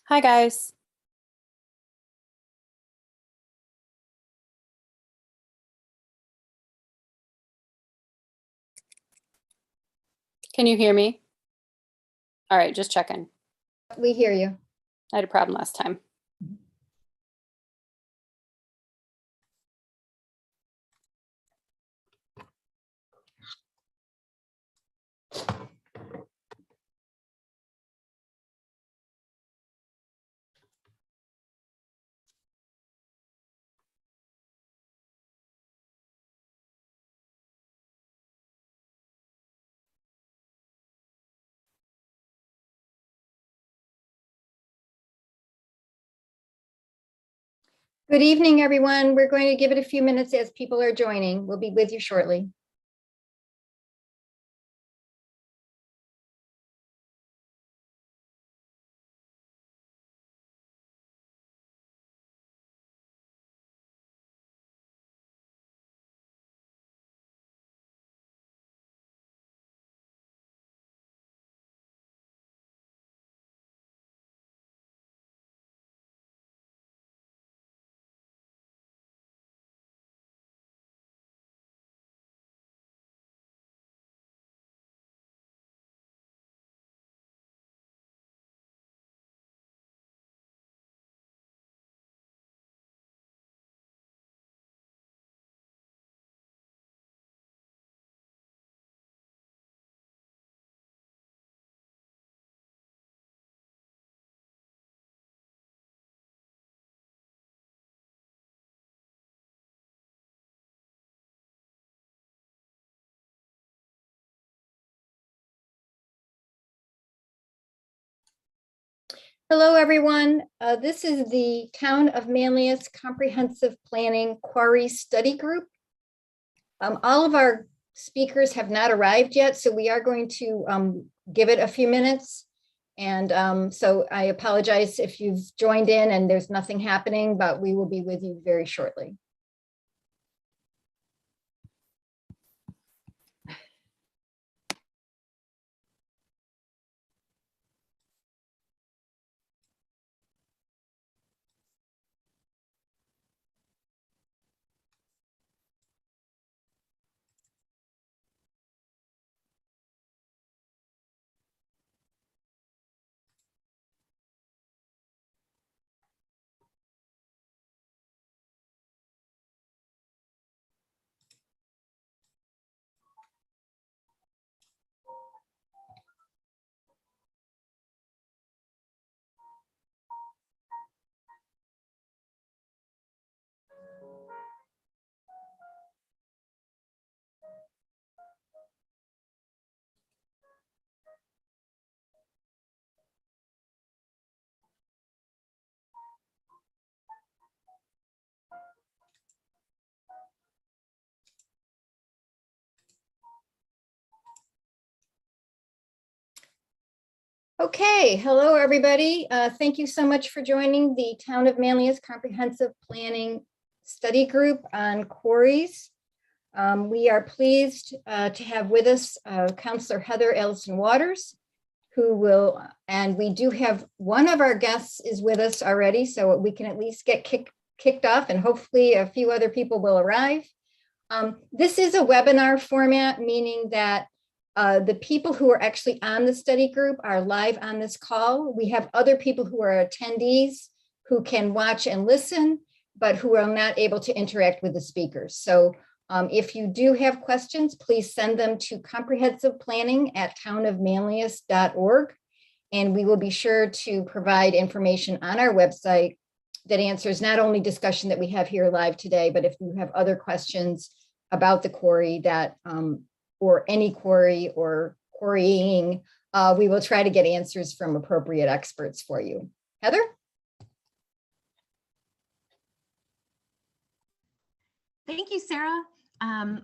Hi, guys. Can you hear me? All right, just checking. We hear you. I had a problem last time. Good evening, everyone. We're going to give it a few minutes as people are joining. We'll be with you shortly. Hello, everyone. This is the Town of Manlius Comprehensive Planning Quarry Study Group. All of our speakers have not arrived yet, so we are going to give it a few minutes. And so I apologize if you've joined in and there's nothing happening, but we will be with you very shortly. Okay, hello, everybody. Thank you so much for joining the Town of Manlius Comprehensive Planning Study Group on quarries. We are pleased to have with us Councilor Heather Ellison Waters, who will, and we do have one of our guests is with us already, so we can at least get kicked off, and hopefully a few other people will arrive. This is a webinar format, meaning that the people who are actually on the study group are live on this call. We have other people who are attendees who can watch and listen, but who are not able to interact with the speakers. So if you do have questions, please send them to comprehensiveplanning@townofmanlius.org. And we will be sure to provide information on our website that answers not only discussion that we have here live today, but if you have other questions about the quarry that or any quarry or quarrying, we will try to get answers from appropriate experts for you. Heather? Thank you, Sarah. I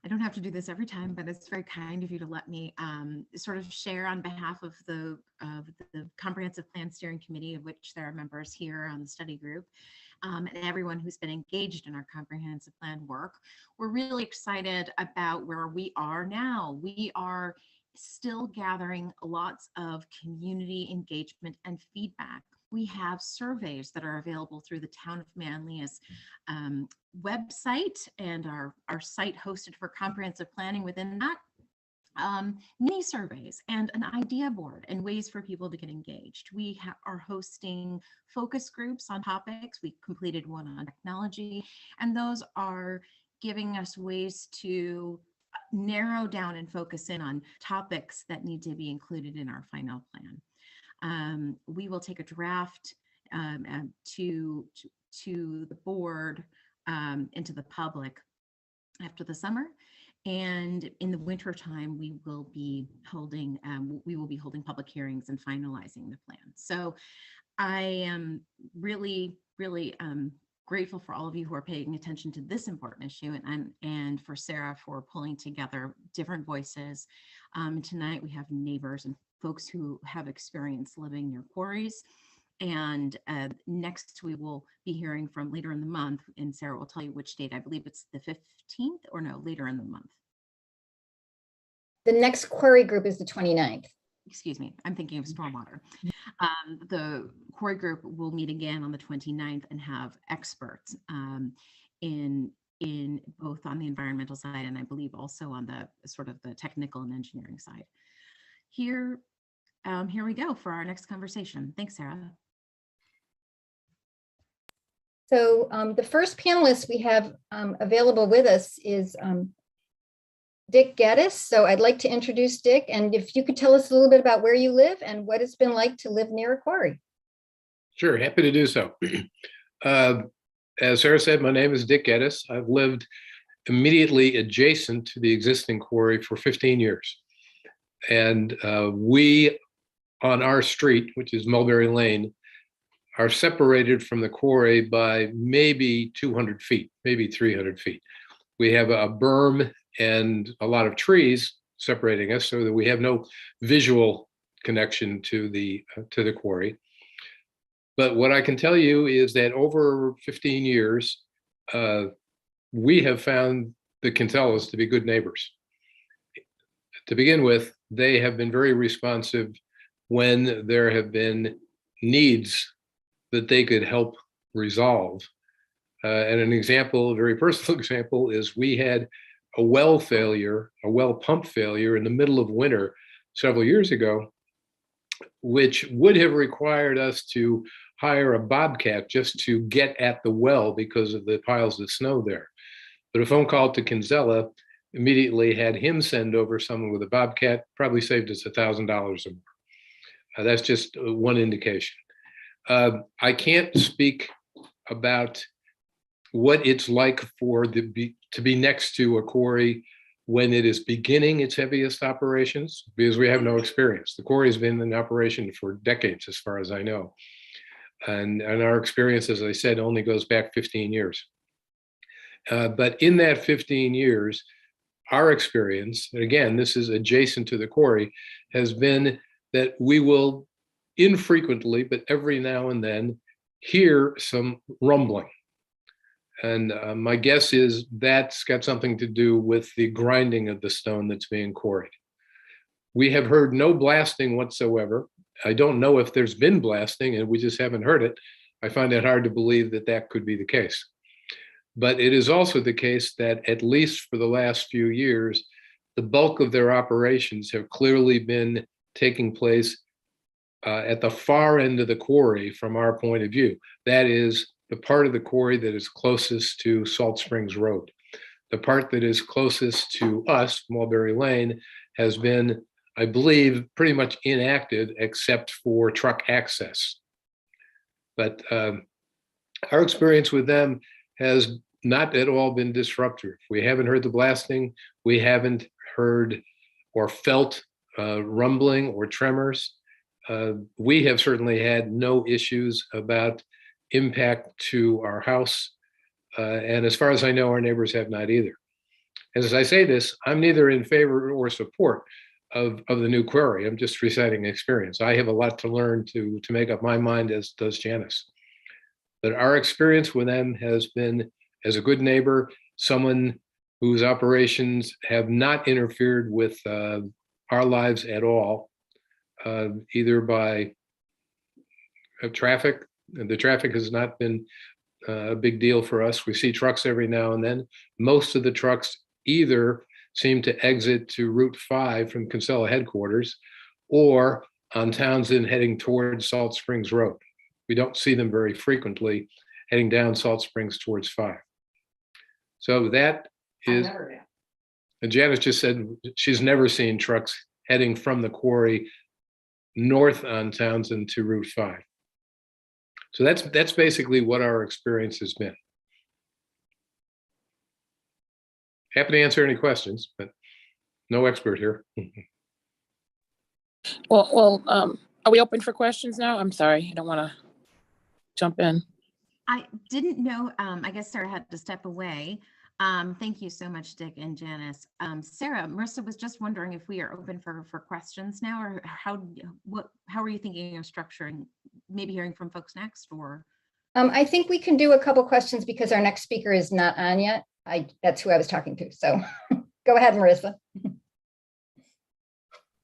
don't have to do this every time, but it's very kind of you to let me sort of share on behalf of the Comprehensive Plan Steering Committee, of which there are members here on the study group, and everyone who's been engaged in our comprehensive plan work. We're really excited about where we are now. We are still gathering lots of community engagement and feedback. We have surveys that are available through the Town of Manlius website and our site hosted for comprehensive planning. Within that, mini surveys and an idea board and ways for people to get engaged. We are hosting focus groups on topics. We completed one on technology, and those are giving us ways to narrow down and focus in on topics that need to be included in our final plan. We will take a draft to the board and to the public after the summer. And in the winter time, we will be holding public hearings and finalizing the plan. So I am really grateful for all of you who are paying attention to this important issue, and for Sarah for pulling together different voices. Tonight we have neighbors and folks who have experience living near quarries. And next we will be hearing from later in the month, and Sarah will tell you which date. I believe it's the 15th, or no, later in the month. The next Quarry group is the 29th. Excuse me, I'm thinking of stormwater. The Quarry group will meet again on the 29th and have experts in both on the environmental side, and I believe also on the sort of the technical and engineering side. Here we go for our next conversation. Thanks, Sarah. So the first panelist we have available with us is Dick Gaddis. So I'd like to introduce Dick, and if you could tell us a little bit about where you live and what it's been like to live near a quarry. Sure, happy to do so. As Sarah said, my name is Dick Gaddis. I've lived immediately adjacent to the existing quarry for 15 years. And we, on our street, which is Mulberry Lane, are separated from the quarry by maybe 200 feet, maybe 300 feet. We have a berm and a lot of trees separating us so that we have no visual connection to the quarry. But what I can tell you is that over 15 years, we have found the Kinsellas to be good neighbors. To begin with, they have been very responsive when there have been needs that they could help resolve. And an example, a very personal example, is we had a well pump failure in the middle of winter several years ago, which would have required us to hire a bobcat just to get at the well because of the piles of snow there. But a phone call to Kinsella immediately had him send over someone with a bobcat, probably saved us $1,000 or more. That's just one indication. I can't speak about what it's like to be next to a quarry when it is beginning its heaviest operations, because we have no experience. The quarry has been in operation for decades, as far as I know. And our experience, as I said, only goes back 15 years. But in that 15 years, our experience, and again, this is adjacent to the quarry, has been that we will infrequently, but every now and then, hear some rumbling. And my guess is that's got something to do with the grinding of the stone that's being quarried. We have heard no blasting whatsoever. I don't know if there's been blasting and we just haven't heard it. I find it hard to believe that that could be the case. But it is also the case that at least for the last few years, the bulk of their operations have clearly been taking place at the far end of the quarry from our point of view. That is the part of the quarry that is closest to Salt Springs Road. The part that is closest to us, Mulberry Lane, has been, I believe, pretty much inactive except for truck access. But our experience with them has not at all been disruptive. We haven't heard the blasting. We haven't heard or felt rumbling or tremors. We have certainly had no issues about impact to our house. And as far as I know, our neighbors have not either. As I say this, I'm neither in favor or support of the new quarry. I'm just reciting experience. I have a lot to learn to make up my mind, as does Janice. But our experience with them has been as a good neighbor, someone whose operations have not interfered with our lives at all, either by traffic. The traffic has not been a big deal for us. We see trucks every now and then. Most of the trucks either seem to exit to Route 5 from Kinsella headquarters or on Townsend heading towards Salt Springs Road. We don't see them very frequently heading down Salt Springs towards 5. So that is, and Janice just said she's never seen trucks heading from the quarry north on Townsend to Route 5. So that's basically what our experience has been. Happy to answer any questions, but no expert here. Well, are we open for questions now? I'm sorry, I don't want to jump in. I didn't know, I guess Sarah had to step away. Thank you so much, Dick and Janice. Sarah, Marissa was just wondering if we are open for questions now, or how are you thinking of structuring, maybe hearing from folks next, or? I think we can do a couple questions because our next speaker is not on yet. That's who I was talking to. So go ahead, Marissa.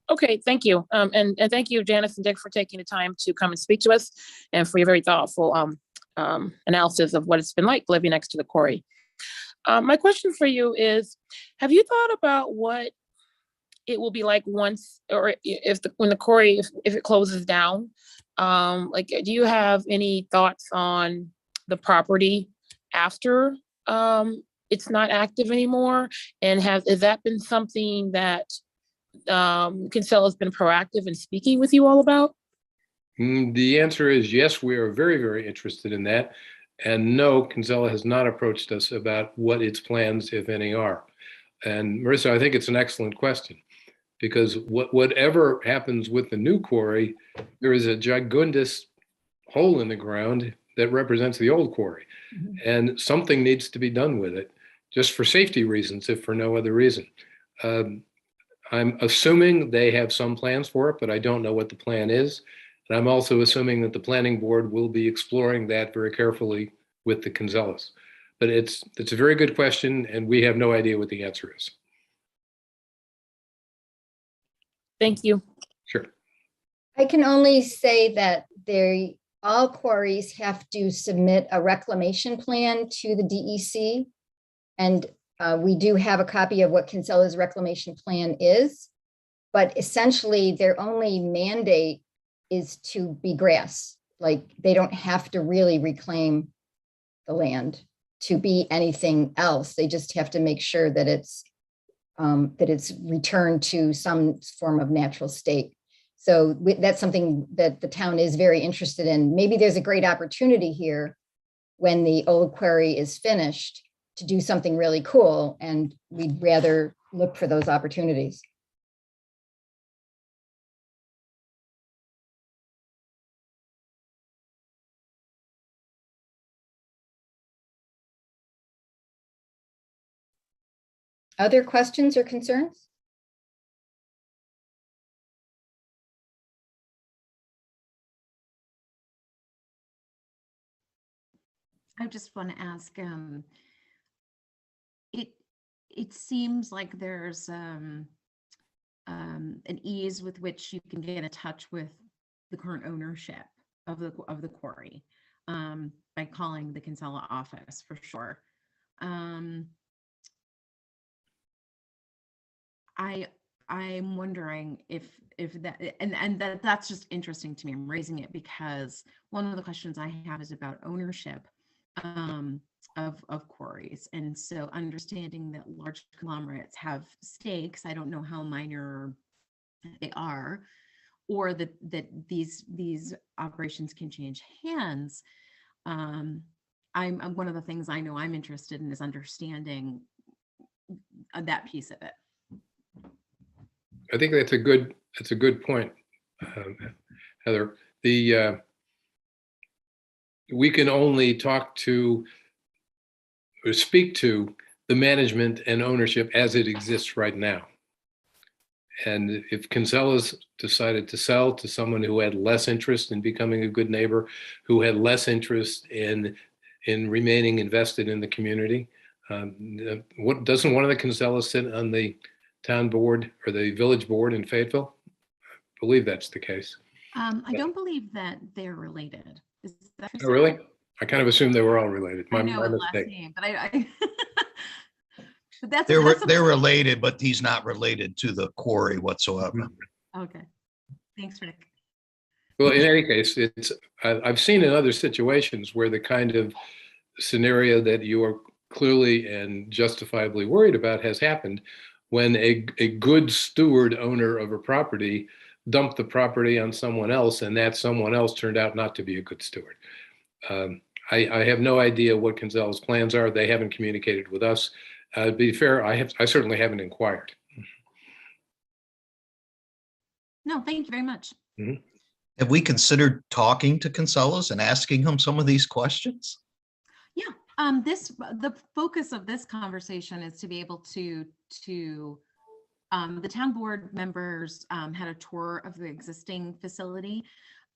Okay, thank you. And thank you, Janice and Dick, for taking the time to come and speak to us and for your very thoughtful analysis of what it's been like living next to the quarry. My question for you is, have you thought about what it will be like once, or when the quarry, if it closes down? Like, do you have any thoughts on the property after it's not active anymore? And has that been something that Kinsella has been proactive in speaking with you all about? The answer is yes, we are very, very interested in that. And no, Kinsella has not approached us about what its plans, if any, are. And Marissa, I think it's an excellent question, because whatever happens with the new quarry, there is a gigundous hole in the ground that represents the old quarry. Mm-hmm. And something needs to be done with it, just for safety reasons, if for no other reason. I'm assuming they have some plans for it, but I don't know what the plan is. And I'm also assuming that the planning board will be exploring that very carefully with the Kinsellas. But it's a very good question, and we have no idea what the answer is. Thank you. Sure. I can only say that all quarries have to submit a reclamation plan to the DEC. And we do have a copy of what Kinsella's reclamation plan is, but essentially their only mandate is to be grass. Like, they don't have to really reclaim the land to be anything else. They just have to make sure that it's returned to some form of natural state. So that's something that the town is very interested in. Maybe there's a great opportunity here when the old quarry is finished to do something really cool, and we'd rather look for those opportunities. Other questions or concerns? I just want to ask, it seems like there's an ease with which you can get in touch with the current ownership of the quarry by calling the Kinsella office, for sure. I'm wondering if that, and that's just interesting to me. I'm raising it because one of the questions I have is about ownership of quarries, and so understanding that large conglomerates have stakes. I don't know how minor they are, or that these operations can change hands. I'm one of the things I know I'm interested in is understanding that piece of it. I think that's a good point, Heather. We can only talk to or speak to the management and ownership as it exists right now. And if Kinsella's decided to sell to someone who had less interest in becoming a good neighbor, who had less interest in remaining invested in the community, doesn't one of the Kinsellas sit on the town board or the village board in Fayetteville. I believe that's the case. I don't believe that they're related. Is that Oh, really? I kind of assumed they were all related. I My know his last mistake. name, but I but that's They're related, but he's not related to the quarry whatsoever. okay. Thanks, Rick. Well, in any case, I've seen in other situations where the kind of scenario that you are clearly and justifiably worried about has happened when a good steward owner of a property dumped the property on someone else, and that someone else turned out not to be a good steward. I have no idea what Kinsella's plans are. They haven't communicated with us. To be fair, I certainly haven't inquired. No, thank you very much. Have we considered talking to Kinsella's and asking him some of these questions? Yeah, the focus of this conversation is to be able to the town board members had a tour of the existing facility,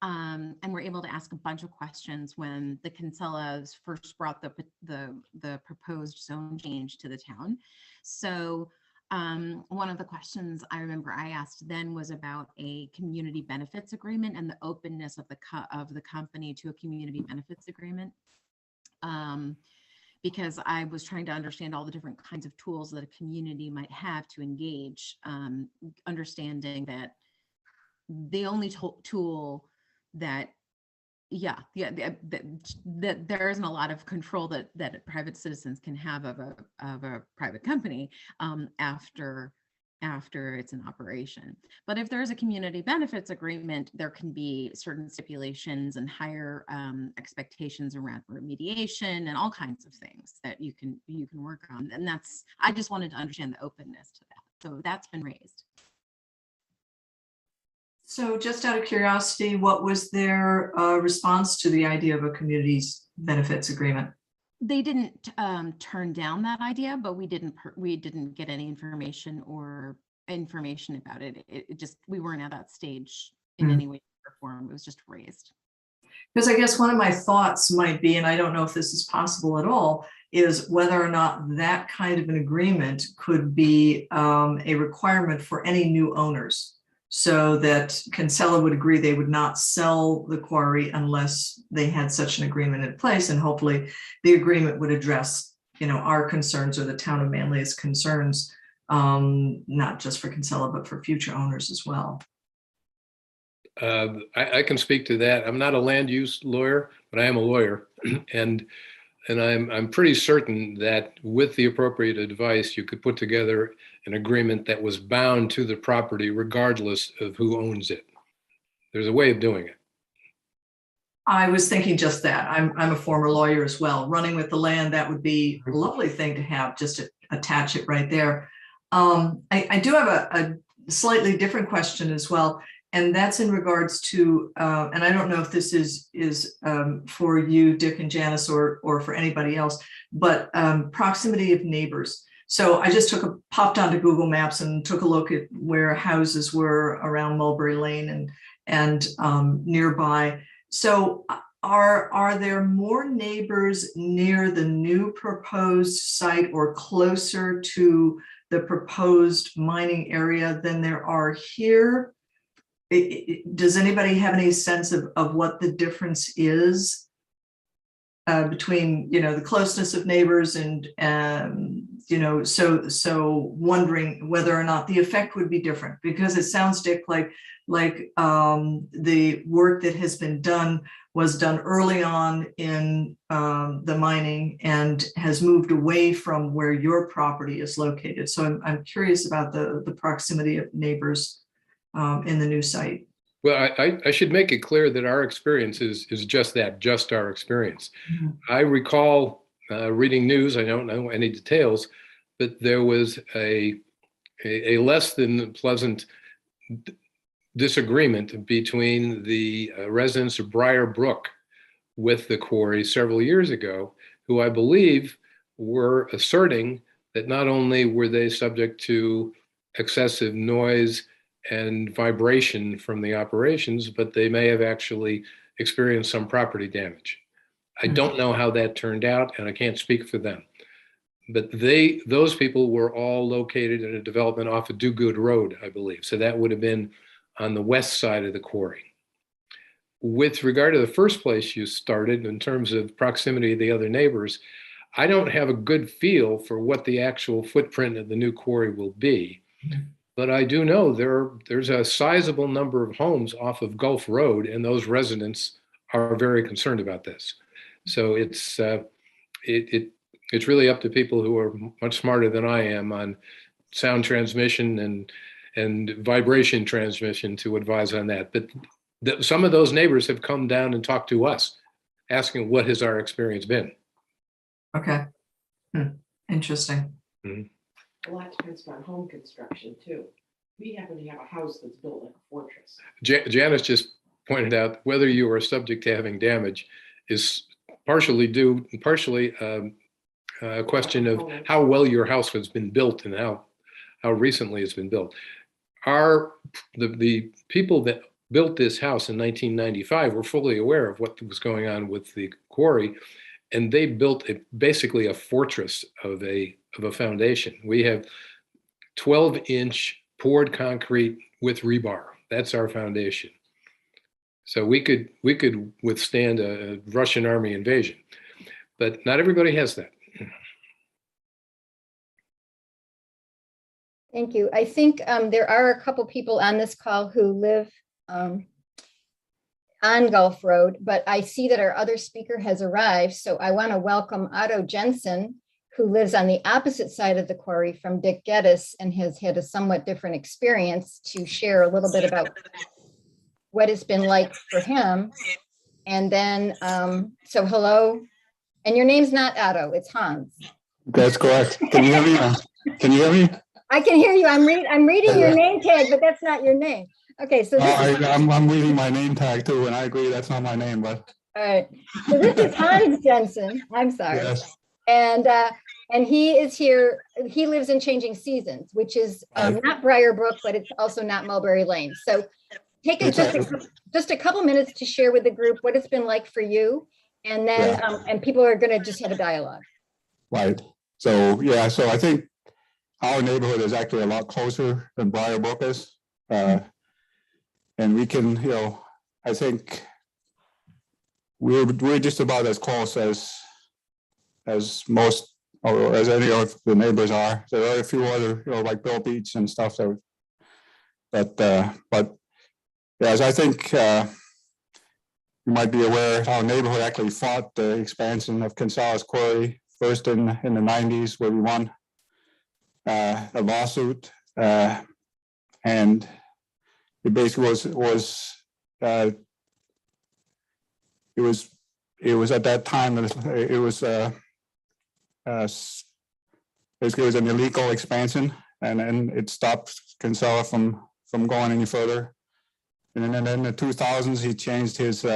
and were able to ask a bunch of questions when the Kinsellas first brought the proposed zone change to the town. So one of the questions I remember I asked then was about a community benefits agreement and the openness of the company to a community benefits agreement. Because I was trying to understand all the different kinds of tools that a community might have to engage, understanding that the only tool that that there isn't a lot of control that private citizens can have of a private company after it's in operation. But if there is a community benefits agreement, there can be certain stipulations and higher expectations around remediation and all kinds of things that you can work on. And I just wanted to understand the openness to that. So that's been raised. So just out of curiosity, what was their response to the idea of a community's benefits agreement? They didn't turn down that idea, but we didn't get any information about it. It just, we weren't at that stage in any way or form. It was just raised. Because I guess one of my thoughts might be, and I don't know if this is possible at all, is whether or not that kind of an agreement could be a requirement for any new owners, so that Kinsella would agree they would not sell the quarry unless they had such an agreement in place, and hopefully the agreement would address, our concerns or the town of Manlius concerns, not just for Kinsella but for future owners as well. I can speak to that. I'm not a land use lawyer, but I am a lawyer, and I'm pretty certain that with the appropriate advice, you could put together an agreement that was bound to the property regardless of who owns it. There's a way of doing it. I was thinking just that. I'm a former lawyer as well. Running with the land, that would be a lovely thing to have, just to attach it right there. I do have a slightly different question as well, and that's in regards to, and I don't know if this is for you, Dick and Janice, or for anybody else, but proximity of neighbors. So I just popped onto Google Maps and took a look at where houses were around Mulberry Lane and nearby. So are there more neighbors near the new proposed site or closer to the proposed mining area than there are here? Does anybody have any sense of what the difference is between, the closeness of neighbors and, so wondering whether or not the effect would be different? Because it sounds, Dick, like the work that has been done was done early on in the mining and has moved away from where your property is located. So I'm curious about the proximity of neighbors in the new site. Well, I should make it clear that our experience is just that, just our experience. Mm-hmm. I recall reading news, I don't know any details, but there was a less than pleasant disagreement between the residents of Briar Brook with the quarry several years ago, who I believe were asserting that not only were they subject to excessive noise and vibration from the operations, but they may have actually experienced some property damage. I don't know how that turned out, and I can't speak for them. but those people were all located in a development off of Do Good Road, I believe. So that would have been on the west side of the quarry. With regard to the first place you started, in terms of proximity to the other neighbors, I don't have a good feel for what the actual footprint of the new quarry will be. But I do know there's a sizable number of homes off of Gulf Road, and those residents are very concerned about this. So it's really up to people who are much smarter than I am on sound transmission and vibration transmission to advise on that. But some of those neighbors have come down and talked to us, asking what has our experience been. Okay. Interesting. A lot depends on home construction too. We happen to have a house that's built like a fortress. Janice just pointed out whether you are subject to having damage is partially a question of how well your house has been built and how recently it's been built. The people that built this house in 1995 were fully aware of what was going on with the quarry, and they built basically a fortress of a foundation. We have 12-inch poured concrete with rebar. That's our foundation. So we could withstand a Russian army invasion, but not everybody has that. Thank you. I think there are a couple people on this call who live on Gulf Road, but I see that our other speaker has arrived. So I want to welcome Otto Jensen, who lives on the opposite side of the quarry from Dick Gaddis and has had a somewhat different experience, to share a little bit about what it's been like for him. And then, so hello, and your name's not Otto, it's Hans. That's correct. Can you hear me now? Can you hear me? I can hear you. I'm reading your name tag, but that's not your name. Okay, so I'm reading my name tag too, and I agree that's not my name, but. All right. So this is Hans Jensen. I'm sorry. Yes. And he is here. He lives in Changing Seasons, which is not Briarbrook, but it's also not Mulberry Lane. So take just a couple minutes to share with the group what it's been like for you, and then and people are going to just have a dialogue. Right. So yeah. So I think our neighborhood is actually a lot closer than Briarbrook is, and we can, I think we're just about as close as most, or as any of the neighbors are. There are a few other, like Bill Beach and stuff but yes, I think you might be aware our neighborhood actually fought the expansion of Kinsala's Quarry first in the 90s, where we won a lawsuit, and it basically was at that time it was basically it was an illegal expansion, and then it stopped Kinsala from going any further. And then in the 2000s, he changed his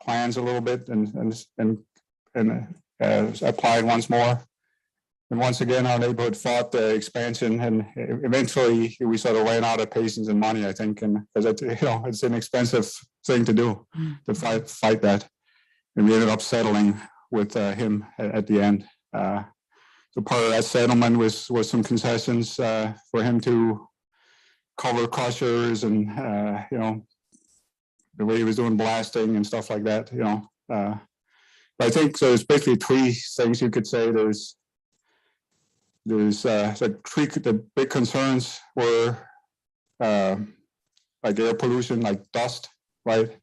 plans a little bit and applied once more. And once again, our neighborhood fought the expansion, and eventually we sort of ran out of patience and money, I think, and because it's an expensive thing to do, to fight that, and we ended up settling with him at the end. So part of that settlement was some concessions for him to cover crushers and the way he was doing blasting and stuff like that. But I think so. It's basically three things you could say. There's the big concerns were like air pollution, like dust, right?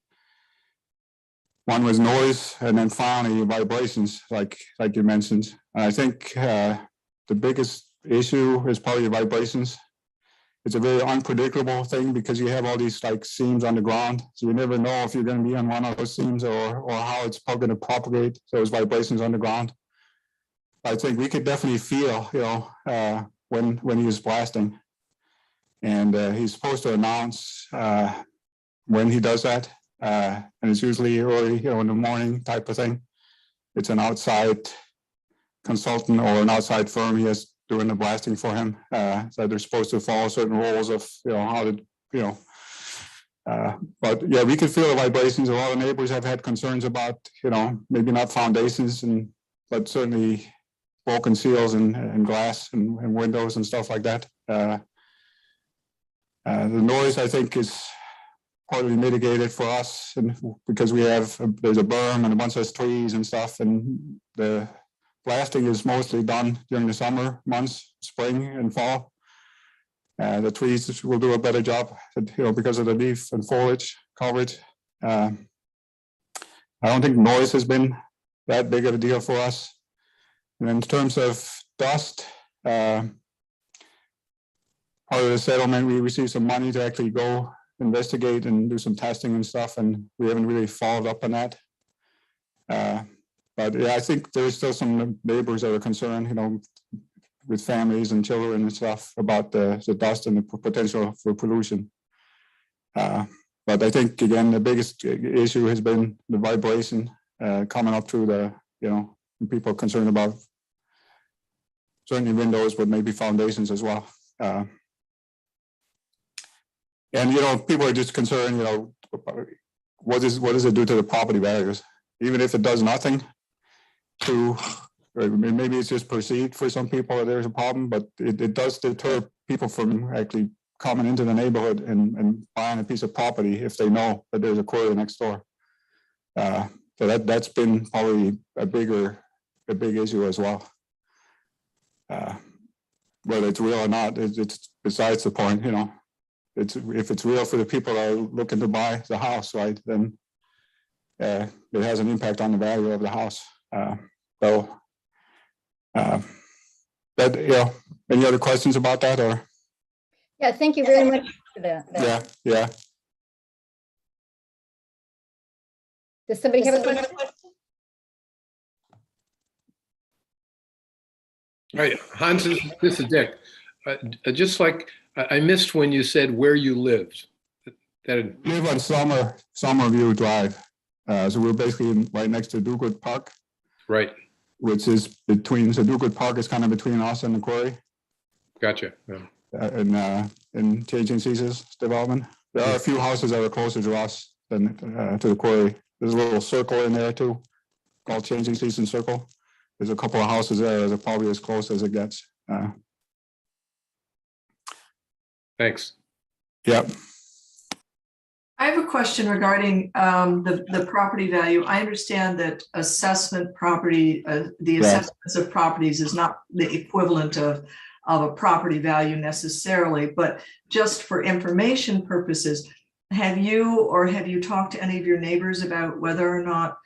One was noise, and then finally vibrations, like you mentioned. And I think the biggest issue is probably vibrations. It's a very unpredictable thing because you have all these like seams on the ground, so you never know if you're going to be on one of those seams or how it's going to propagate those vibrations on the ground. I think we could definitely feel, when he was blasting, and he's supposed to announce when he does that, and it's usually early, in the morning type of thing. It's an outside consultant or an outside firm he has doing the blasting for him. So they're supposed to follow certain rules of, how to, but yeah, we could feel the vibrations. A lot of neighbors have had concerns about, maybe not foundations, but certainly broken seals and glass and windows and stuff like that. The noise, I think, is partly mitigated for us, and because there's a berm and a bunch of trees and stuff, and the blasting is mostly done during the summer months, spring and fall. The trees will do a better job, because of the leaf and foliage coverage. I don't think noise has been that big of a deal for us. And in terms of dust, part of the settlement, we received some money to actually go investigate and do some testing and stuff, and we haven't really followed up on that. But yeah, I think there's still some neighbors that are concerned, with families and children and stuff about the dust and the potential for pollution. But I think, again, the biggest issue has been the vibration coming up through the, people concerned about certainly windows, but maybe foundations as well. And, people are just concerned, what does it do to the property values? Even if it does nothing maybe it's just perceived for some people that there's a problem, but it does deter people from actually coming into the neighborhood and buying a piece of property if they know that there's a quarry next door. So that's been probably a big issue as well. Whether it's real or not, it's besides the point, if it's real for the people that are looking to buy the house, right, then it has an impact on the value of the house. Any other questions about that, or? Yeah, thank you very much for that. Yeah. Does somebody have a question? All right, Hans, this is Dick. Just like I missed when you said where you lived. We live on Summerview Drive. So we're basically right next to Duguid Park. Right. Which is between, so Duguid Park is kind of between us and the quarry. Gotcha. Yeah. In Changing Seasons development. There are a few houses that are closer to us than to the quarry. There's a little circle in there too, called Changing Season Circle. There's a couple of houses there that are probably as close as it gets. Thanks. Yeah. I have a question regarding the property value. I understand that assessments of properties is not the equivalent of a property value necessarily, but just for information purposes, have you talked to any of your neighbors about whether or not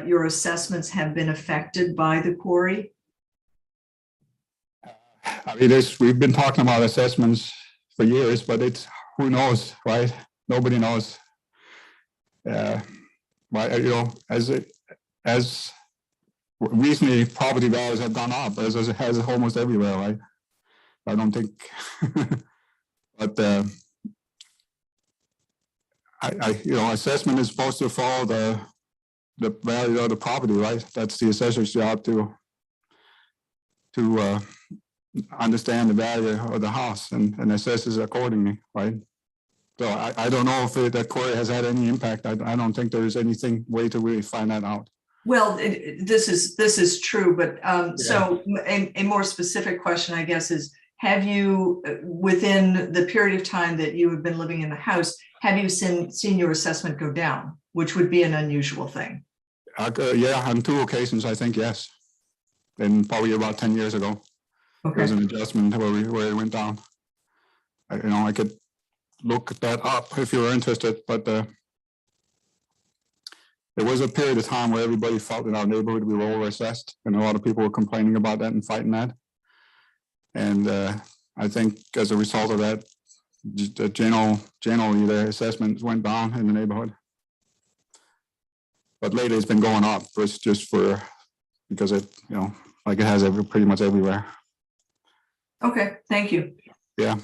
your assessments have been affected by the quarry? I mean, we've been talking about assessments for years, but who knows, right? Nobody knows. As recently property values have gone up, as has almost everywhere, right? I don't think, but assessment is supposed to follow the value of the property, right? That's the assessor's job to understand the value of the house and assesses accordingly, right? So I don't know if that quarry has had any impact. I don't think there is way to really find that out. Well, this is true, but so a more specific question, I guess, is: have you, within the period of time that you have been living in the house, have you seen your assessment go down, which would be an unusual thing? Yeah, on 2 occasions, I think, yes. And probably about 10 years ago, Okay. There's an adjustment where it went down. I could look that up if you're interested, but there was a period of time where everybody felt in our neighborhood we were overassessed, and a lot of people were complaining about that and fighting that. And I think as a result of that, generally the assessments went down in the neighborhood. But lately it's been going up, because it, like it has pretty much everywhere. Okay, thank you. Yeah.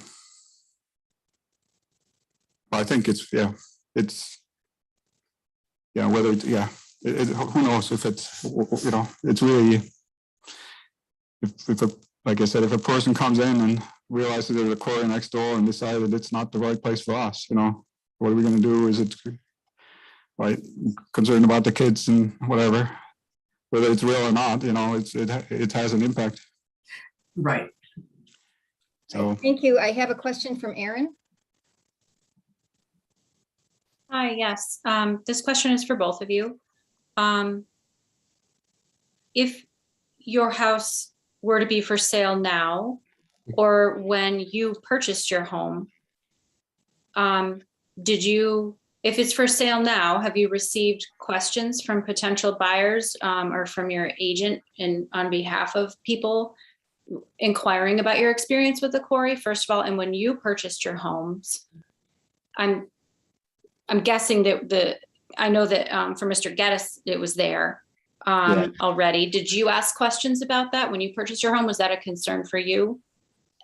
I think whether who knows if it's, it's really, like I said, if a person comes in and realizes there's a quarry next door and decided it's not the right place for us, what are we going to do? Is it right? Concerned about the kids and whatever. whether it's real or not, it has an impact. Right. So Thank you. I have a question from Erin. Hi, yes. This question is for both of you. If your house were to be for sale now, or when you purchased your home, if it's for sale now, have you received questions from potential buyers or from your agent and on behalf of people inquiring about your experience with the quarry, first of all? And when you purchased your homes, I'm guessing that I know that for Mr. Gaddis, it was there already. Did you ask questions about that when you purchased your home? Was that a concern for you?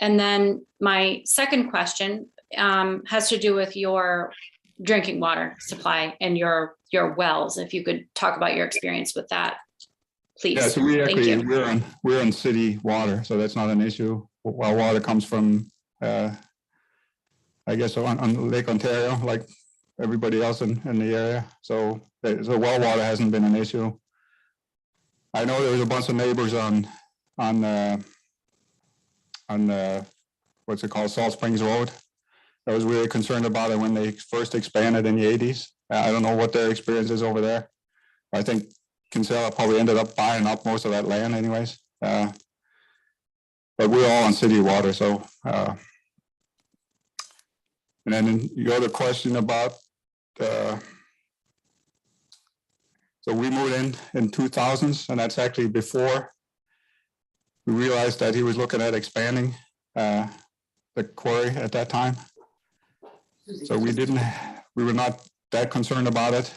And then my second question has to do with your drinking water supply and your wells. If you could talk about your experience with that, please. yeah, so we Thank actually you. we're on city water, so that's not an issue. Well, water comes from I guess on Lake Ontario, like everybody else in the area. So well water hasn't been an issue. I know there was a bunch of neighbors on what's it called, Salt Springs Road. I was really concerned about it when they first expanded in the 80s. I don't know what their experience is over there. I think Kinsella probably ended up buying up most of that land anyways. But we're all on city water, so. And then your other question about, so we moved in 2000s, and that's actually before we realized that he was looking at expanding the quarry at that time. So we were not that concerned about it.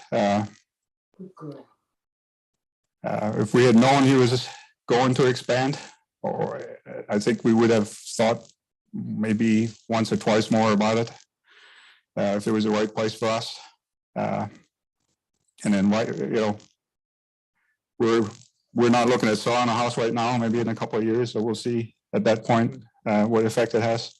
If we had known he was going to expand, or I think we would have thought maybe once or twice more about it, if it was the right place for us. And then, we're not looking at selling a house right now, maybe in a couple of years, so we'll see at that point what effect it has.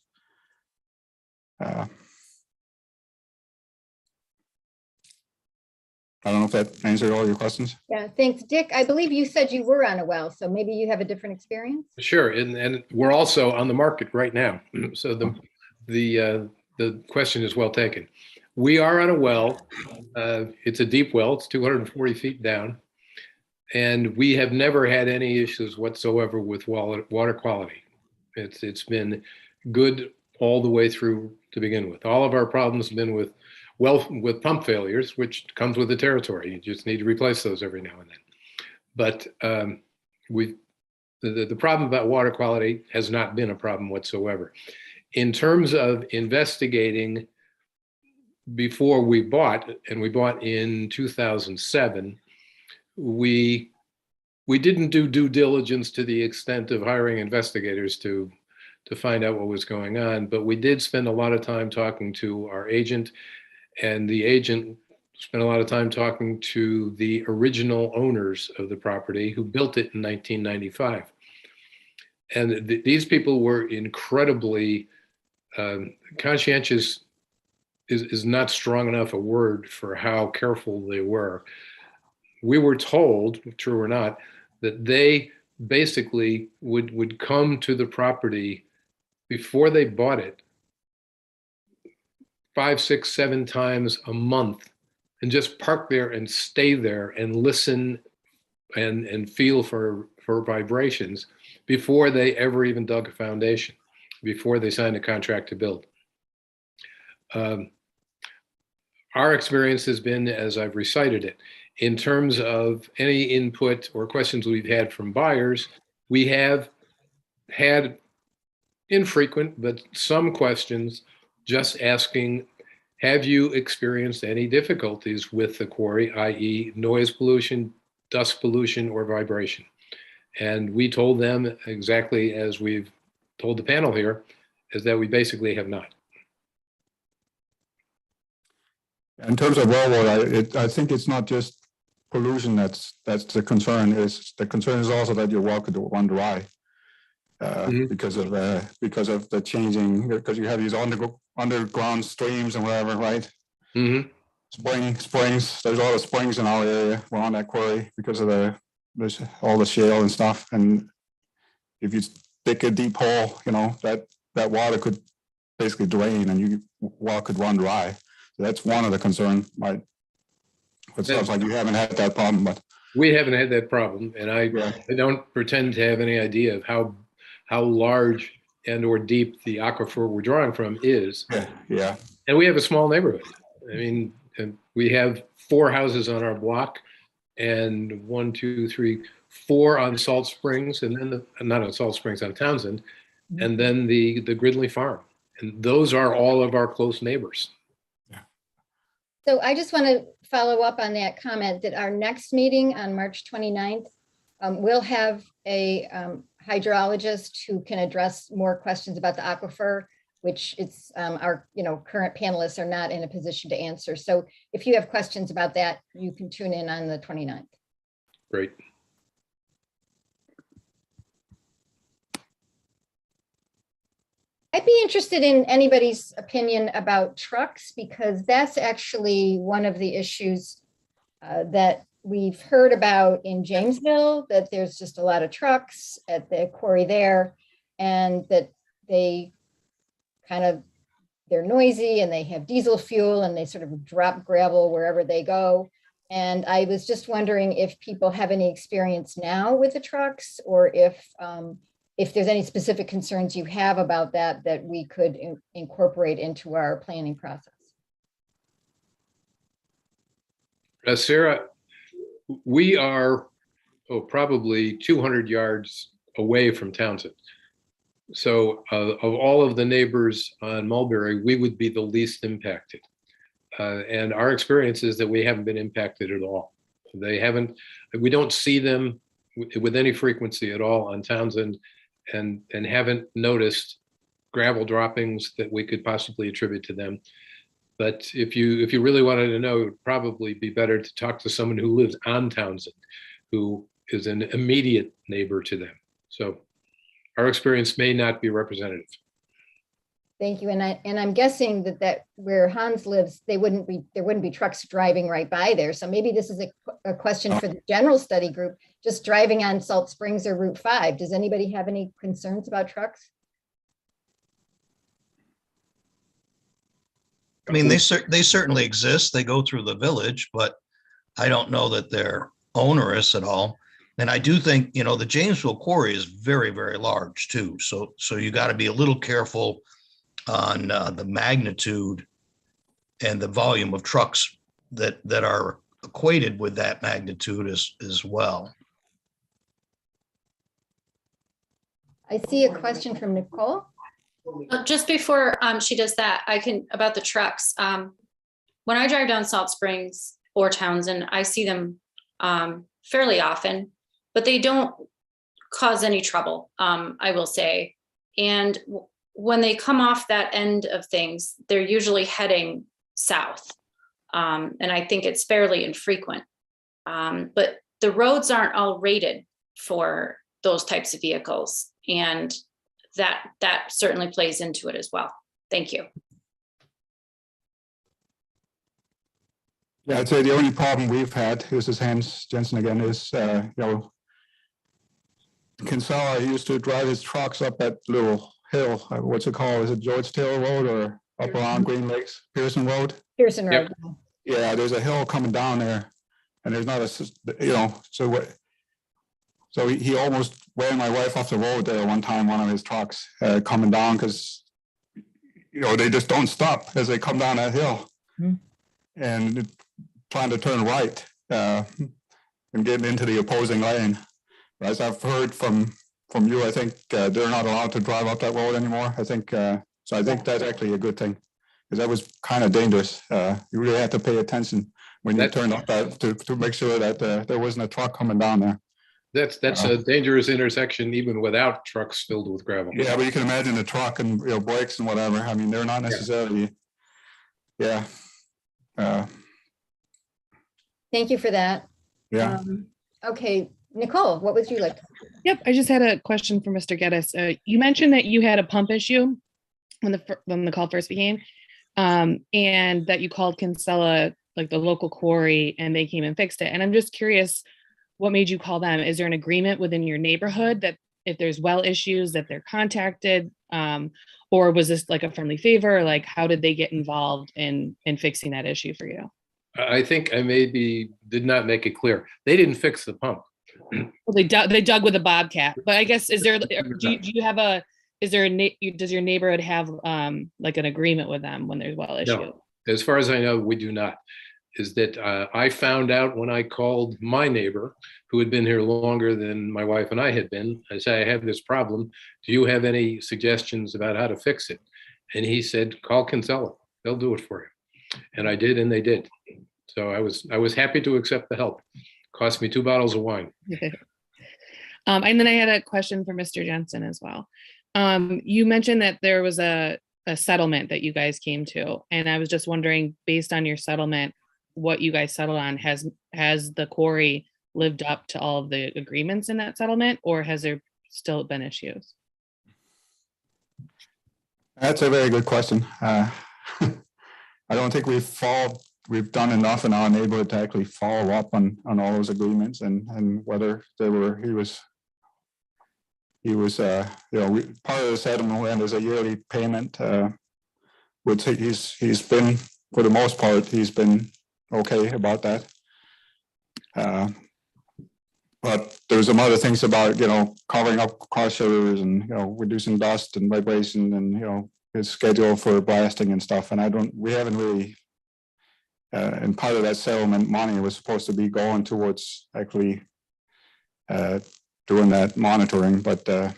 I don't know if that answered all your questions. Yeah, thanks. Dick, I believe you said you were on a well, so maybe you have a different experience? Sure, and we're also on the market right now. So the question is well taken. We are on a well. It's a deep well. It's 240 feet down. And we have never had any issues whatsoever with water quality. It's been good all the way through to begin with. All of our problems have been with pump failures, which comes with the territory. You just need to replace those every now and then. But the problem about water quality has not been a problem whatsoever. In terms of investigating before we bought, and we bought in 2007, we didn't do due diligence to the extent of hiring investigators to find out what was going on, but we did spend a lot of time talking to our agent, and the agent spent a lot of time talking to the original owners of the property who built it in 1995. And these people were incredibly conscientious is not strong enough a word for how careful they were. We were told, true or not, that they basically would come to the property before they bought it 5, 6, 7 times a month and just park there and stay there and listen and feel for vibrations before they ever even dug a foundation, before they signed a contract to build. Our experience has been, as I've recited it, in terms of any input or questions we've had from buyers, we have had infrequent, but some questions just asking, have you experienced any difficulties with the quarry, i.e. noise pollution, dust pollution, or vibration? And we told them exactly as we've told the panel here, is that we basically have not. In terms of well water, I think it's not just pollution that's the concern. The concern is also that your well could run dry because of the changing, because you have these underground streams and whatever, right? Mm-hmm. Springs. There's a lot of springs in our area. We're on that quarry because of the there's all the shale and stuff. And if you dig a deep hole, that water could basically drain and well could run dry. So that's one of the concerns. Right. It sounds like you haven't had that problem, but we haven't had that problem, and I don't pretend to have any idea of how large and or deep the aquifer we're drawing from is. Yeah. And we have a small neighborhood. I mean, and we have 4 houses on our block, and 1, 2, 3, 4 on Salt Springs, and then not on Salt Springs, on Townsend, and then the Gridley Farm. And those are all of our close neighbors. So I just want to follow up on that comment that our next meeting on March 29th, we'll have a hydrologist who can address more questions about the aquifer, which it's our current panelists are not in a position to answer. So if you have questions about that, you can tune in on the 29th. Great. I'd be interested in anybody's opinion about trucks, because that's actually one of the issues that we've heard about in Jamesville, that there's just a lot of trucks at the quarry there, and that they're noisy and they have diesel fuel and they sort of drop gravel wherever they go. And I was just wondering if people have any experience now with the trucks, or if there's any specific concerns you have about that we could incorporate into our planning process. Sarah, we are probably 200 yards away from Townsend. So of all of the neighbors on Mulberry, we would be the least impacted. And our experience is that we haven't been impacted at all. We don't see them with any frequency at all on Townsend, and haven't noticed gravel droppings that we could possibly attribute to them. But if you really wanted to know, it would probably be better to talk to someone who lives on Townsend, who is an immediate neighbor to them. So our experience may not be representative. Thank you. And I'm guessing that where Hans lives, there wouldn't be trucks driving right by there. So maybe this is a question for the general study group, just driving on Salt Springs or Route 5. Does anybody have any concerns about trucks? I mean, they certainly exist. They go through the village, but I don't know that they're onerous at all. And I do think, the Jamesville quarry is very, very large too. So you got to be a little careful on the magnitude and the volume of trucks that are equated with that magnitude as well. I see a question from Nicole. Just before she does that, about the trucks. When I drive down Salt Springs or Townsend, I see them fairly often, but they don't cause any trouble, I will say. And when they come off that end of things, they're usually heading south. And I think it's fairly infrequent. But the roads aren't all rated for those types of vehicles. And that certainly plays into it as well. Thank you. Yeah, I'd say the only problem we've had, this is Hans Jensen again, is, Kinsella used to drive his trucks up that little hill. What's it called? Is it George Taylor Road or up around Green Lakes, Pearson Road? Pearson Road. Yep. Yeah, there's a hill coming down there, and there's not so he almost ran my wife off the road there one time, one of his trucks coming down, because they just don't stop as they come down that hill. And trying to turn right and get into the opposing lane. As I've heard from you, I think they're not allowed to drive up that road anymore. I think so. I think that's actually a good thing, because that was kind of dangerous. You really had to pay attention when you turned up that to make sure that there wasn't a truck coming down there. That's a dangerous intersection, even without trucks filled with gravel. Yeah, but you can imagine the truck and brakes and whatever. I mean, they're not necessarily. Yeah. Thank you for that. Yeah. Okay, Nicole, what would you like? Yep, I just had a question for Mr. Gaddis. You mentioned that you had a pump issue when the call first began, and that you called Kinsella, like the local quarry, and they came and fixed it. And I'm just curious, what made you call them? Is there an agreement within your neighborhood that if there's well issues that they're contacted? Or was this like a friendly favor? Like, how did they get involved in fixing that issue for you? I think I maybe did not make it clear. They didn't fix the pump. Well, they dug with a bobcat, but I guess, is there, do you have a, is there does your neighborhood have like an agreement with them when there's well issue? No, as far as I know, we do not. Is that I found out when I called my neighbor who had been here longer than my wife and I had been. I said, I have this problem. Do you have any suggestions about how to fix it? And he said, call Kinsella. They'll do it for you. And I did, and they did. So I was happy to accept the help. Cost me 2 bottles of wine. And then I had a question for Mr. Jensen as well. You mentioned that there was a settlement that you guys came to, and I was just wondering, based on your settlement, what you guys settled on, has the quarry lived up to all of the agreements in that settlement, or has there still been issues? That's a very good question. I don't think we've done enough in our neighborhood to actually follow up on all those agreements and whether they were, he was, part of the settlement is a yearly payment, which he's been, for the most part, he's been okay about that. But there's some other things about, covering up crushers and, reducing dust and vibration and, his schedule for blasting and stuff. And we haven't really, and part of that settlement money was supposed to be going towards actually doing that monitoring, but to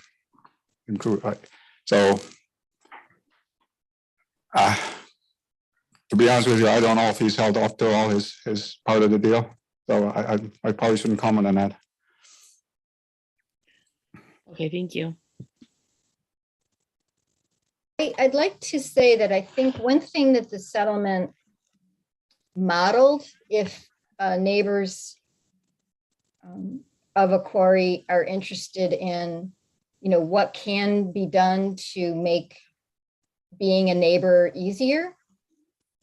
be honest with you, I don't know if he's held off to all his part of the deal. So I probably shouldn't comment on that. Okay, thank you. I'd like to say that I think one thing that the settlement modeled, if neighbors of a quarry are interested in, what can be done to make being a neighbor easier.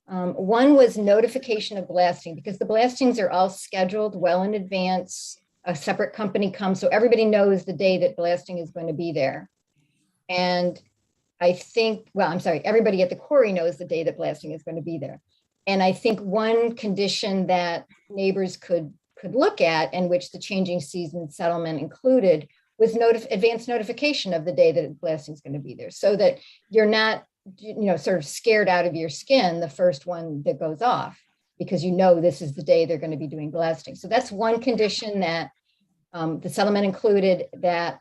One was notification of blasting, because the blastings are all scheduled well in advance. A separate company comes, so everybody knows the day that blasting is going to be there. And I think, everybody at the quarry knows the day that blasting is going to be there. And I think one condition that neighbors could look at, and which the changing season settlement included, was advance notification of the day that blasting is going to be there, so that you're not, sort of scared out of your skin the first one that goes off, because this is the day they're going to be doing blasting. So that's one condition that the settlement included that,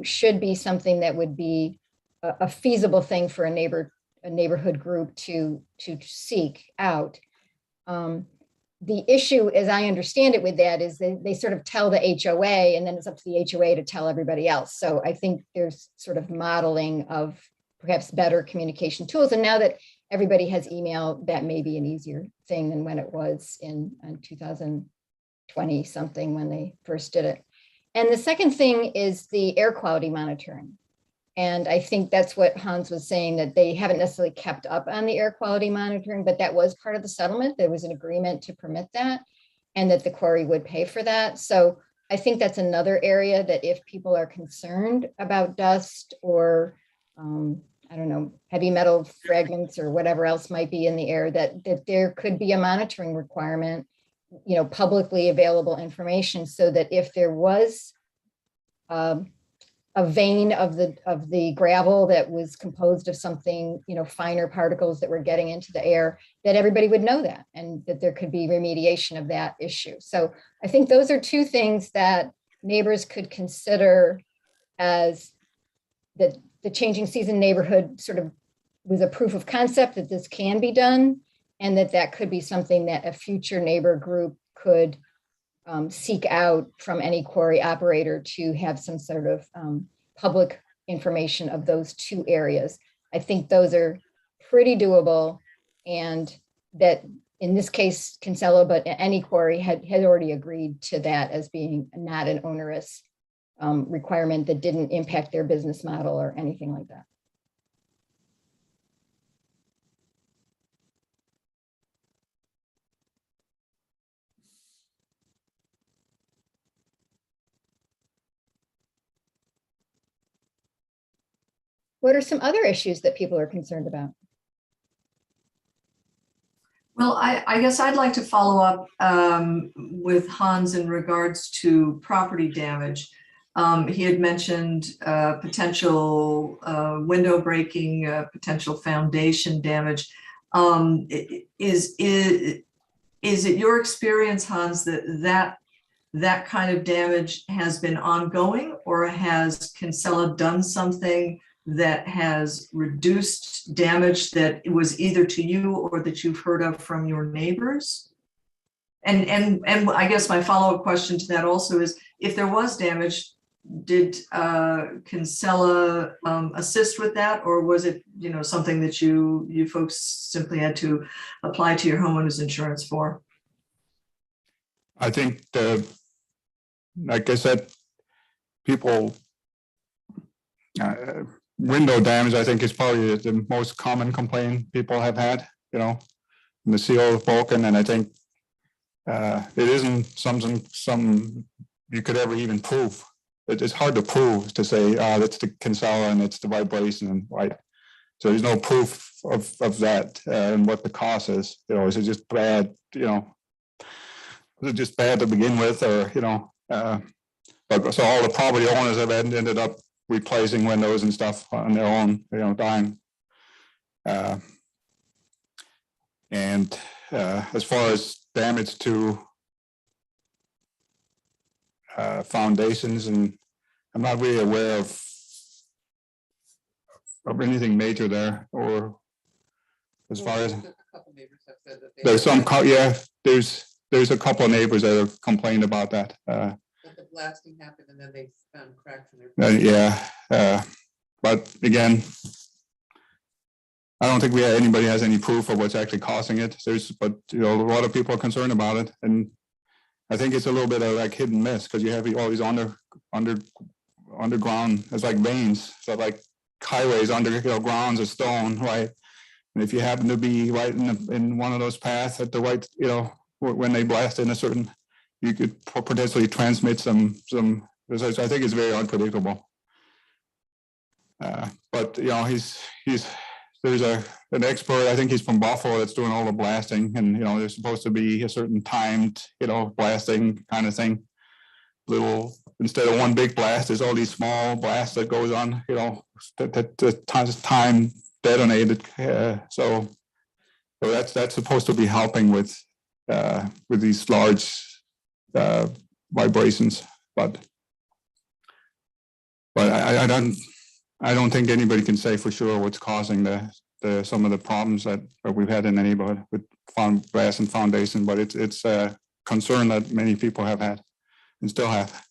should be something that would be a feasible thing for a neighborhood group to seek out. The issue, as I understand it with that, is they sort of tell the HOA, and then it's up to the HOA to tell everybody else. So I think there's sort of modeling of perhaps better communication tools. And now that everybody has email, that may be an easier thing than when it was in 2020 something, when they first did it. And the second thing is the air quality monitoring. And I think that's what Hans was saying, that they haven't necessarily kept up on the air quality monitoring, but that was part of the settlement. There was an agreement to permit that, and that the quarry would pay for that. So I think that's another area that if people are concerned about dust or, I don't know, heavy metal fragments or whatever else might be in the air, that there could be a monitoring requirement, publicly available information, so that if there was a vein of the gravel that was composed of something, finer particles that were getting into the air, that everybody would know that, and that there could be remediation of that issue. So I think those are two things that neighbors could consider, as that the changing season neighborhood sort of was a proof of concept that this can be done, and that could be something that a future neighbor group could seek out from any quarry operator, to have some sort of public information of those two areas. I think those are pretty doable, and that in this case, Kinsella, but any quarry had already agreed to that as being not an onerous requirement that didn't impact their business model or anything like that. What are some other issues that people are concerned about? Well, I guess I'd like to follow up with Hans in regards to property damage. He had mentioned potential window breaking, potential foundation damage. Is it your experience, Hans, that kind of damage has been ongoing, or has Kinsella done something that has reduced damage that it was either to you or that you've heard of from your neighbors? And I guess my follow-up question to that also is, if there was damage, did Kinsella assist with that, or was it, something that you folks simply had to apply to your homeowner's insurance for? I think like I said, people, window damage, I think, is probably the most common complaint people have had, and the seal is broken, and I think it isn't something you could ever even prove. It's hard to prove, to say, that's the Kinsella and it's the vibration, and right. So there's no proof of that and what the cause is. Is it just bad? Was it just bad to begin with, or but so all the property owners have ended up replacing windows and stuff on their own, dime. And as far as damage to foundations, and I'm not really aware of anything major there, or as far as there's some, there's a couple of neighbors that have complained about that. That the blasting happened and then they found cracks in their. Yeah, but again, I don't think anybody has any proof of what's actually causing it. But a lot of people are concerned about it, and I think it's a little bit of like hit and miss, because you have all these underground. It's like veins, so like highways under grounds of stone, right? And if you happen to be right in one of those paths at the right, when they blast in a certain, you could potentially transmit some. So I think it's very unpredictable. But there's an expert, I think he's from Buffalo, that's doing all the blasting, and there's supposed to be a certain timed blasting kind of thing. Instead of one big blast, there's all these small blasts that goes on, that time detonated. So that's supposed to be helping with these large vibrations, but I don't think anybody can say for sure what's causing some of the problems that we've had in the neighborhood with brass and foundation, but it's a concern that many people have had and still have.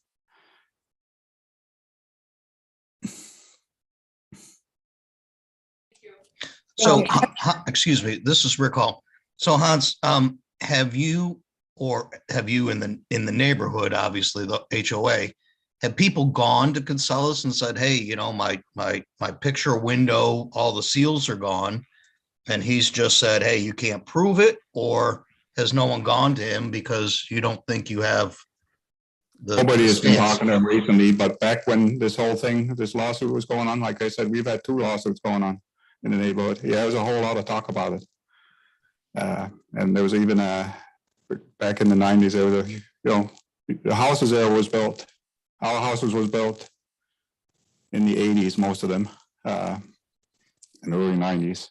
So, excuse me, this is Rick Hall. So Hans, have you in the neighborhood, obviously the HOA, have people gone to Kinsella's and said, hey, my picture window, all the seals are gone, and he's just said, hey, you can't prove it? Or has no one gone to him because you don't think you have nobody has been talking to him recently, but back when this lawsuit was going on, like I said, we've had 2 lawsuits going on in the neighborhood. Yeah, there was a whole lot of talk about it. And there was even back in the 90s, there was the houses there was built. Our houses was built in the 80s, most of them, in the early 90s.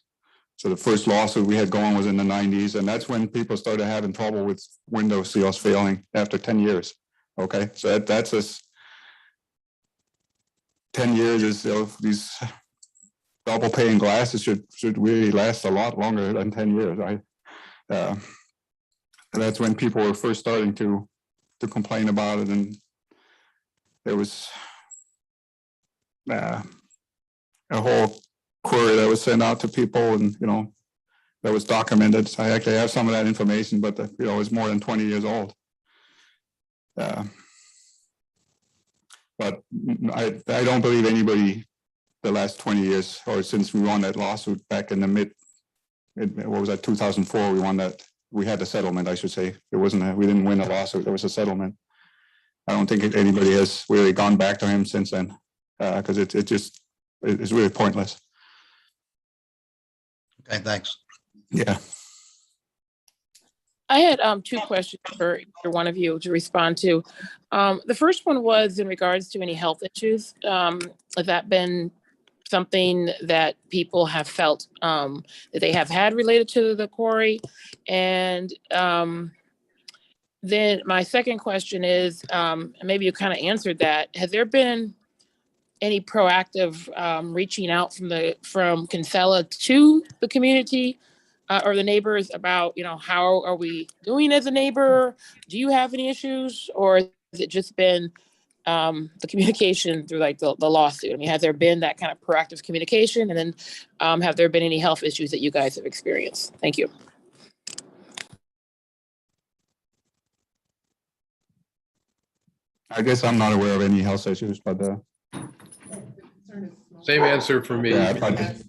So the first lawsuit we had going was in the 90s, and that's when people started having trouble with window seals failing after 10 years. Okay, so that's this 10 years is these double pane glasses should really last a lot longer than 10 years, right? And that's when people were first starting to complain about it, and there was a whole query that was sent out to people, and that was documented. So I actually have some of that information, but it's more than 20 years old. But I don't believe anybody the last 20 years, or since we won that lawsuit back in the what was that, 2004, we had the settlement, I should say. We didn't win a lawsuit, there was a settlement. I don't think anybody has really gone back to him since then, because it just is really pointless. Okay, thanks. Yeah. I had two questions for either one of you to respond to. The first one was in regards to any health issues. Has that been something that people have felt that they have had related to the quarry? And then my second question is, and maybe you kind of answered that, has there been any proactive reaching out from Kinsella to the community or the neighbors about, how are we doing as a neighbor? Do you have any issues, or has it just been the communication through like the lawsuit? I mean, has there been that kind of proactive communication? And then have there been any health issues that you guys have experienced? Thank you. I guess I'm not aware of any health issues, but Same answer for me. yeah, but 30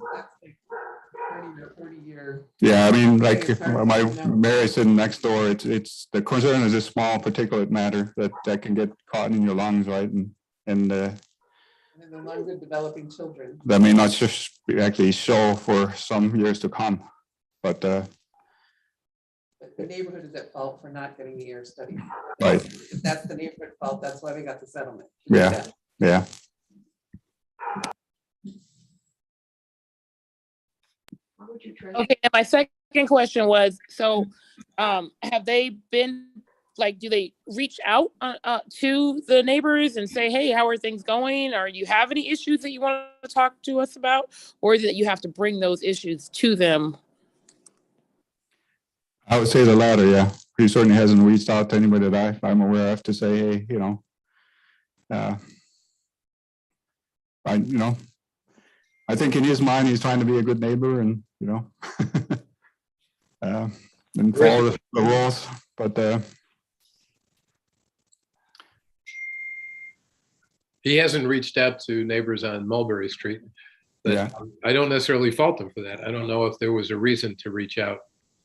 or 40-year. yeah, I mean, like my Mary's sitting next door. It's the concern is a small particulate matter that can get caught in your lungs, right? And And then the lungs of developing children. that may not just actually show for some years to come, but But the neighborhood is at fault for not getting the air study. right, If that's the neighborhood fault, that's why we got the settlement. yeah, yeah. How would you try? Okay, and my second question was, so have they been, like, do they reach out to the neighbors and say, hey, how are things going? Or you have any issues that you want to talk to us about? Or is it that you have to bring those issues to them? I would say the latter, yeah. He certainly hasn't reached out to anybody that I'm aware of to say, hey, I think in his mind, he's trying to be a good neighbor and, and follow the rules, but He hasn't reached out to neighbors on Mulberry Street, but yeah, I don't necessarily fault him for that. I don't know if there was a reason to reach out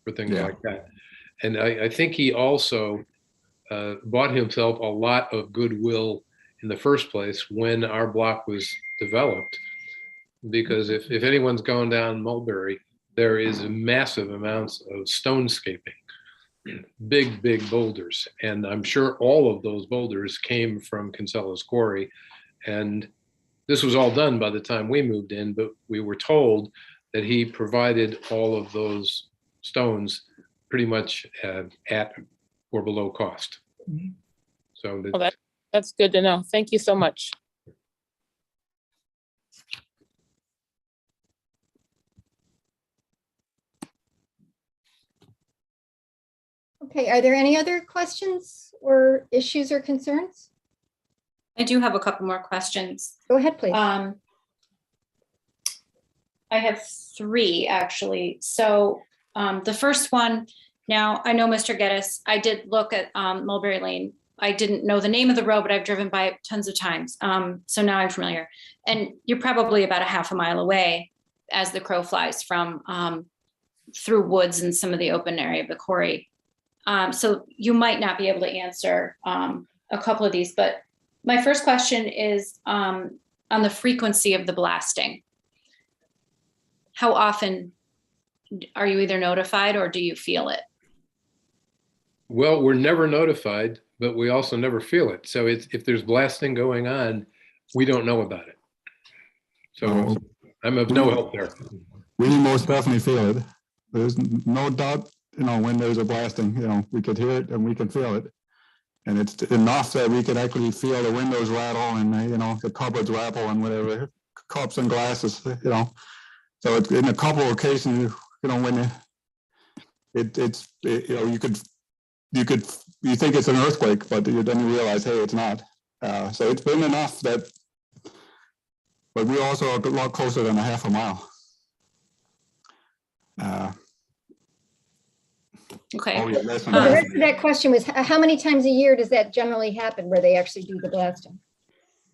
for things Yeah. like that. And I think he also bought himself a lot of goodwill in the first place when our block was developed. Because if anyone's going down Mulberry, there is massive amounts of stonescaping, big boulders. And I'm sure all of those boulders came from Kinsella's Quarry. And this was all done by the time we moved in, but we were told that he provided all of those stones pretty much at or below cost. So Well, that's good to know. Thank you so much. Okay, are there any other questions or issues or concerns? I do have a couple more questions. Go ahead, please. I have three, actually. So the first one, now I know Mr. Gaddis, I did look at Mulberry Lane. I didn't know the name of the road, but I've driven by it tons of times. So now I'm familiar. And you're probably about a half a mile away as the crow flies from through woods and some of the open area of the quarry. So you might not be able to answer a couple of these, but my first question is on the frequency of the blasting. How often are you either notified or do you feel it? well, we're never notified, but we also never feel it. So if there's blasting going on, we don't know about it. So I'm of no help there. we most definitely feel it. There's no doubt, when there's a blasting, we could hear it and we can feel it. And it's enough that we can actually feel the windows rattle and, the cupboards rattle and whatever, cups and glasses, So it's in a couple of occasions, when you think it's an earthquake, but then you realize, hey, it's not. So it's been enough that, but we're also a lot closer than a half a mile. Okay. Oh, yeah, less than The half. rest of that question was, how many times a year does that generally happen where they actually do the blasting?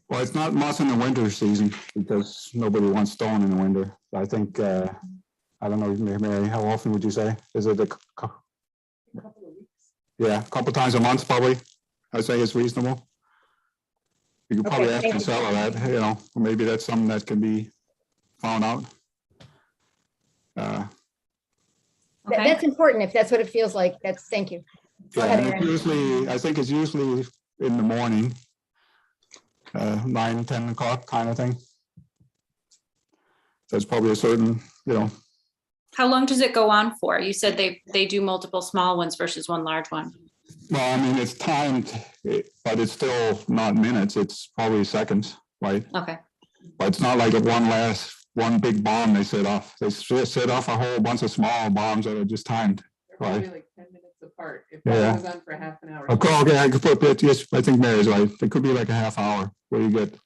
Well, it's not much in the winter season because nobody wants stone in the winter. I think, I don't know, Mary, how often would you say? Is it couple of weeks. yeah, a couple times a month, probably? I'd say it's reasonable. You could probably Okay, ask thank you. Kinsella that, maybe that's something that can be found out. Okay. That's important if that's what it feels like. Thank you. Go Yeah, ahead, and it's Aaron. usually, I think it's usually in the morning, 9, 10 o'clock kind of thing. There's probably a certain, How long does it go on for? You said they do multiple small ones versus one large one. well, I mean, it's timed, but it's still not minutes, it's probably seconds, right? Okay. But it's not like one big bomb they set off. They set off a whole bunch of small bombs that are just timed. They're probably Right. like 10 minutes apart. It Yeah. probably goes on for half an hour. Okay, I could put it, yes, I think Mary's right. It could be like a half hour where you get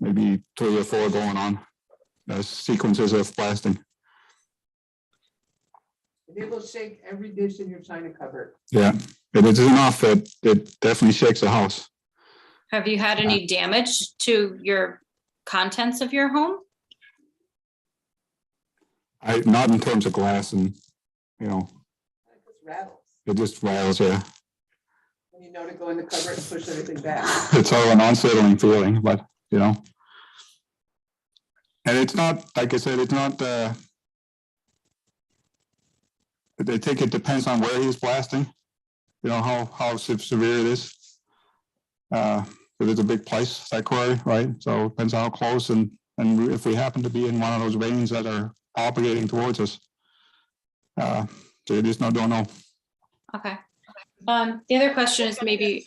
maybe 3 or 4 going on, sequences of blasting. They will shake every dish in your china cupboard. Yeah, it is enough that it definitely shakes the house. Have you had any damage to your contents of your home? Not in terms of glass and, It just rattles. it just rattles, yeah. And you know to go in the cupboard and push everything back. It's all an unsettling feeling, but, And it's not, like I said, it's not, I think it depends on where he's blasting, how severe it is. It is a big place, that quarry, right? So it depends how close and if we happen to be in one of those veins that are propagating towards us. So you just don't know. Okay. The other question is maybe,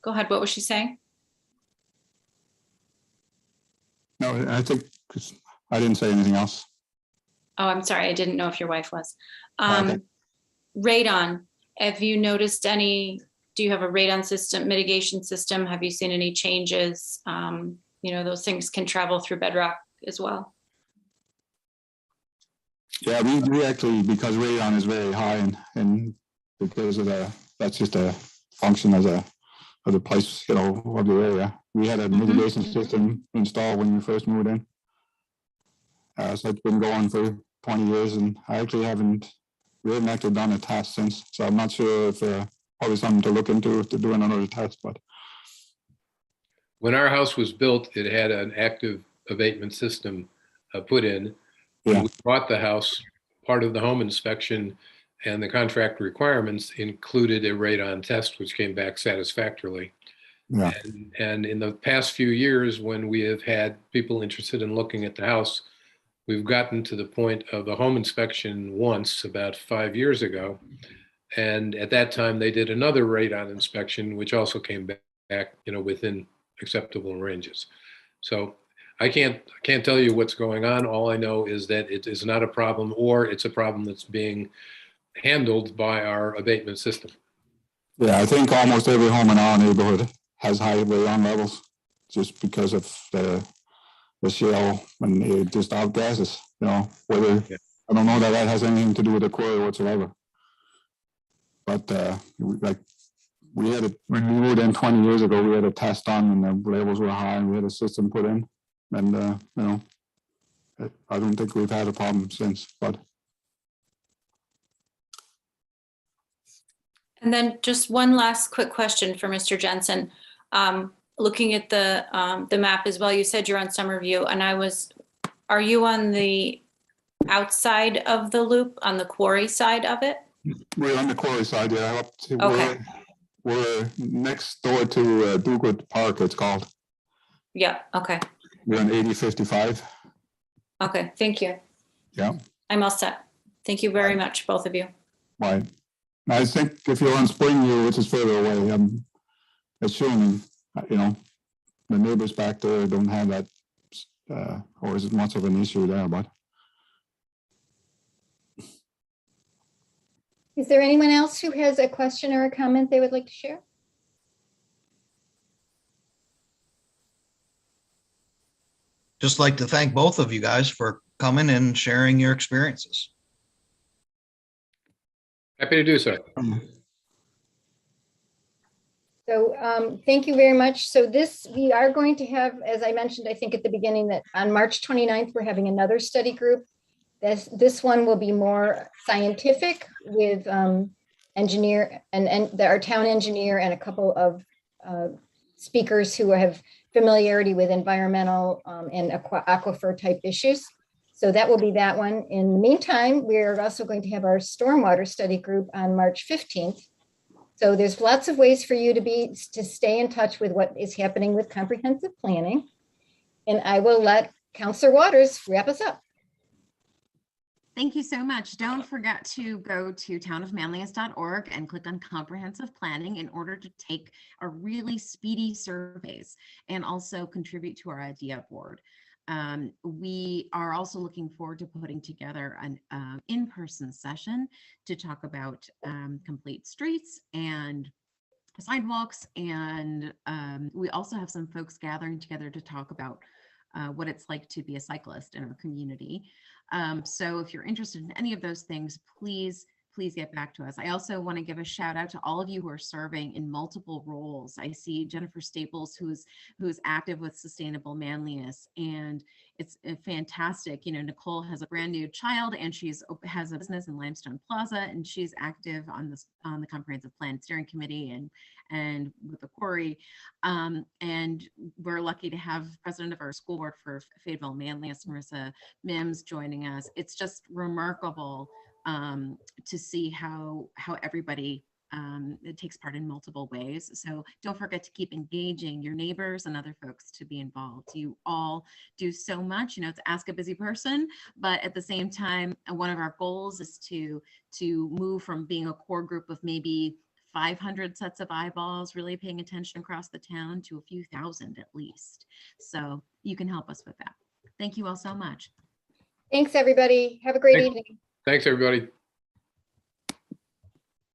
go ahead, what was she saying? No, I think, 'cause I didn't say anything else. Oh, I'm sorry, I didn't know if your wife was. Okay. Radon, have you noticed do you have a radon system, mitigation system? Have you seen any changes? Those things can travel through bedrock as well. Yeah, we actually, because radon is very high and because of that's just a function of the place, of the area. We had a mitigation system installed when we first moved in. So it's been going for 20 years and we haven't actually done a test since. So I'm not sure if probably something to look into if they're doing another test, but. When our house was built, it had an active abatement system put in. When Yeah. we bought the house, part of the home inspection and the contract requirements included a radon test, which came back satisfactorily. Yeah. And in the past few years, when we have had people interested in looking at the house, we've gotten to the point of a home inspection once about 5 years ago. And at that time, they did another radon inspection, which also came back, within acceptable ranges. So I can't tell you what's going on. All I know is that it is not a problem, or it's a problem that's being handled by our abatement system. Yeah, I think almost every home in our neighborhood has high radon levels just because of the shale and it just outgasses, whether, Yeah. I don't know that has anything to do with the quarry whatsoever. But we had when we moved in 20 years ago, we had a test done and the levels were high and we had a system put in. And, I don't think we've had a problem since, but. And then just one last quick question for Mr. Jensen. Looking at the map as well, you said you're on Summerview, and are you on the outside of the loop, on the quarry side of it? We're on the quarry side, yeah. Up to, Okay. we're next door to Duguid Park, it's called. Yeah, okay. We're on 8055. Okay, thank you. Yeah. I'm all set. Thank you very much, both of you. Right. I think if you're on Springview, which is further away, I'm assuming, the neighbors back there don't have that, or is it much of an issue there, but. Is there anyone else who has a question or a comment they would like to share? Just like to thank both of you guys for coming and sharing your experiences. Happy to do so. So thank you very much. So we are going to have, as I mentioned, I think at the beginning, that on March 29th, we're having another study group. This one will be more scientific with engineer and our town engineer and a couple of speakers who have familiarity with environmental and aquifer type issues. So that will be that one. In the meantime, we're also going to have our stormwater study group on March 15th. So there's lots of ways for you to stay in touch with what is happening with comprehensive planning. And I will let Counselor Waters wrap us up. Thank you so much. Don't forget to go to townofmanlius.org and click on comprehensive planning in order to take a really speedy surveys and also contribute to our idea board. We are also looking forward to putting together an in-person session to talk about complete streets and sidewalks. And we also have some folks gathering together to talk about what it's like to be a cyclist in our community. So if you're interested in any of those things, please get back to us. I also want to give a shout out to all of you who are serving in multiple roles. I see Jennifer Staples, who's active with Sustainable Manlius, and it's fantastic. You know, Nicole has a brand new child, and has a business in Limestone Plaza, and she's active on the Comprehensive Plan Steering Committee and with the Quarry. And we're lucky to have President of our school board for Fayetteville Manlius, Marissa Mims, joining us. It's just remarkable to see how everybody it takes part in multiple ways. So don't forget to keep engaging your neighbors and other folks to be involved. You all do so much. You know, it's ask a busy person, but at the same time, one of our goals is to move from being a core group of maybe 500 sets of eyeballs really paying attention across the town to a few thousand at least. So you can help us with that. Thank you all so much. Thanks, everybody. Have a great evening. Thanks, everybody.